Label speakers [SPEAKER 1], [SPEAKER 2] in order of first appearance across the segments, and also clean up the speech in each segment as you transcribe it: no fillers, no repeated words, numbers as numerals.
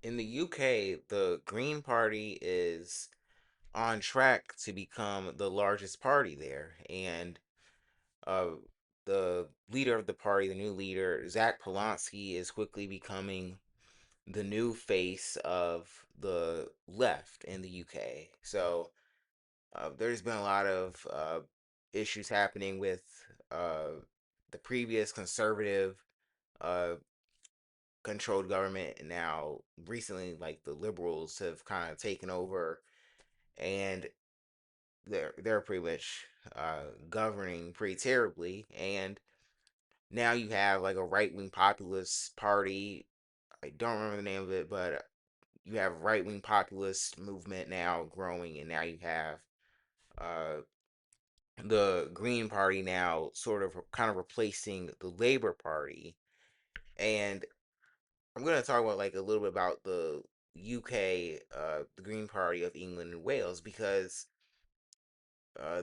[SPEAKER 1] In the UK, the Green Party is on track to become the largest party there. And uh, the leader of the party, the new leader, Zach Polanski, is quickly becoming the new face of the left in the UK. So there's been a lot of issues happening with uh, the previous conservative uh, controlled government. And now, recently, like the liberals have kind of taken over, and they're pretty much governing pretty terribly. And now you have like a right wing populist party. I don't remember the name of it, but you have right wing populist movement now growing, and now you have uh, the Green Party now sort of kind of replacing the Labor Party. And I'm going to talk about like a little bit about the UK, the Green Party of England and Wales, because uh,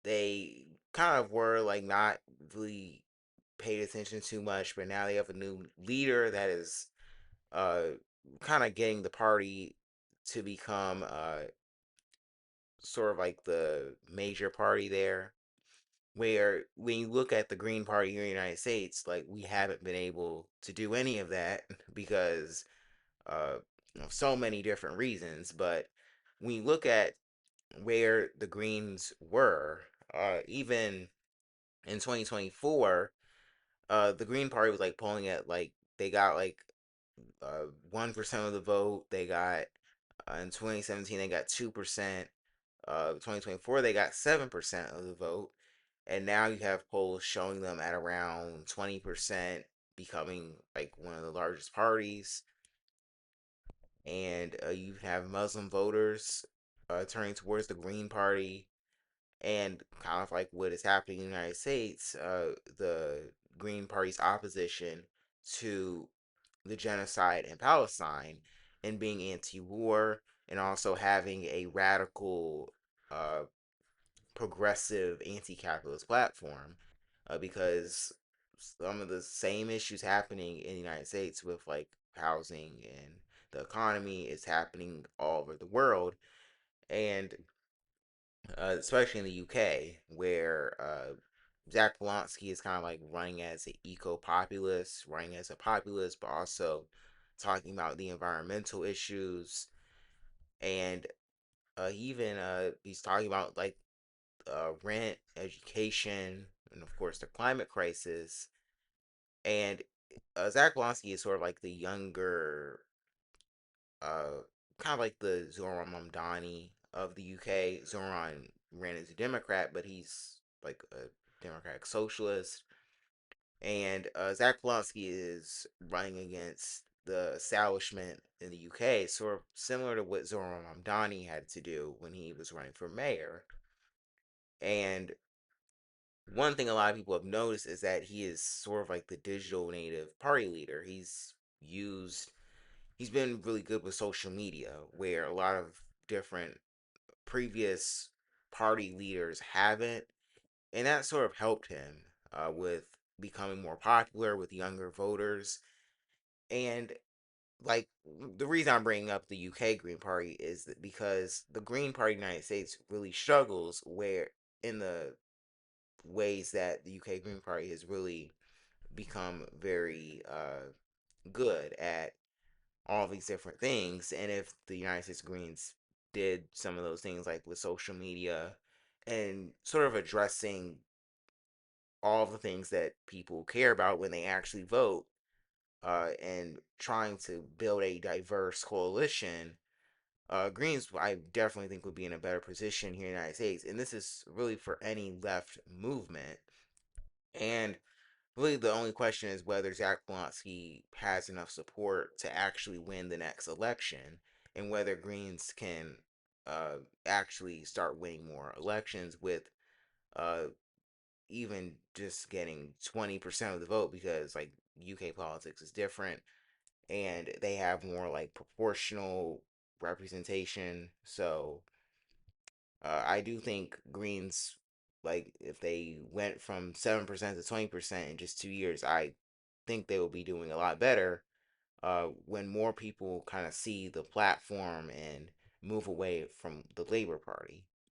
[SPEAKER 1] they kind of were like not really paid attention too much, but now they have a new leader that is uh, kind of getting the party to become sort of like the major party there. Where when you look at the Green Party here in the United States, like we haven't been able to do any of that because uh, so many different reasons. But when you look at where the Greens were, even in 2024, the Green Party was like polling at like they got like 1% of the vote. They got in 2017 they got 2%. 2024 they got 7% of the vote, and now you have polls showing them at around 20%, becoming like one of the largest parties. And you have Muslim voters turning towards the Green Party, and kind of like what is happening in the United States, the Green Party's opposition to the genocide in Palestine and being anti-war, and also having a radical, uh, progressive, anti-capitalist platform, because some of the same issues happening in the United States with like housing and the economy is happening all over the world, and especially in the UK, where Zach Polanski is kind of like running as an eco-populist, running as a populist, but also talking about the environmental issues, and he's talking about like rent, education, and of course the climate crisis. And Zach Polanski is sort of like the younger, uh, kind of like the Zoran Mamdani of the UK. Zoran ran as a Democrat, but he's like a democratic socialist. And Zach Polanski is running against the establishment in the UK, sort of similar to what Zoran Mamdani had to do when he was running for mayor. And one thing a lot of people have noticed is that he is sort of like the digital native party leader. He's been really good with social media, where a lot of different previous party leaders haven't, and that sort of helped him with becoming more popular with younger voters. And like the reason I'm bringing up the UK Green Party is that because the Green Party in the United States really struggles where in the ways that the UK Green Party has really become very good at all these different things. And if the United States Greens did some of those things, like with social media and sort of addressing all the things that people care about when they actually vote, and trying to build a diverse coalition, Greens, I definitely think would be in a better position here in the United States. And this is really for any left movement. And really, the only question is whether Zach Blonsky has enough support to actually win the next election, and whether Greens can actually start winning more elections with uh, even just getting 20% of the vote, because like UK politics is different and they have more like proportional representation. So I do think Greens, like if they went from 7% to 20% in just 2 years, I think they will be doing a lot better. when more people kind of see the platform and move away from the Labor Party.